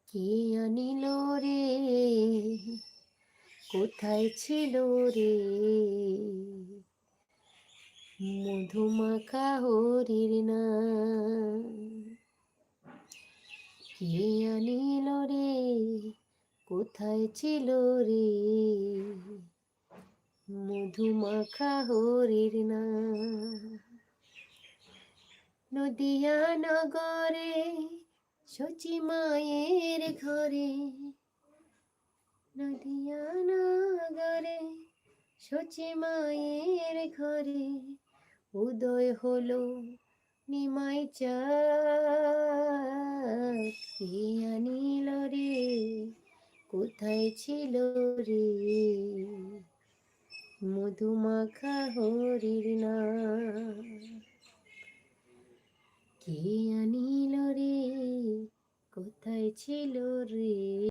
কে আনিল রে, কোথায় ছিল রে, মধুমাখা হরির নাম। কে আনিল রে, কোথায় ছিল রে, মধুমাখা হরির নাম। নদিয়া নগরে শচী মায়ের ঘরে, নদিয়া নগরে শচী মায়ের ঘরে, উদয় হলো নিমাই চাঁদ। কে আনিল রে, কোথায় ছিল রে, মধুমাখা হরির নাম। কে আনিল রে, কোথায় ছিল রে।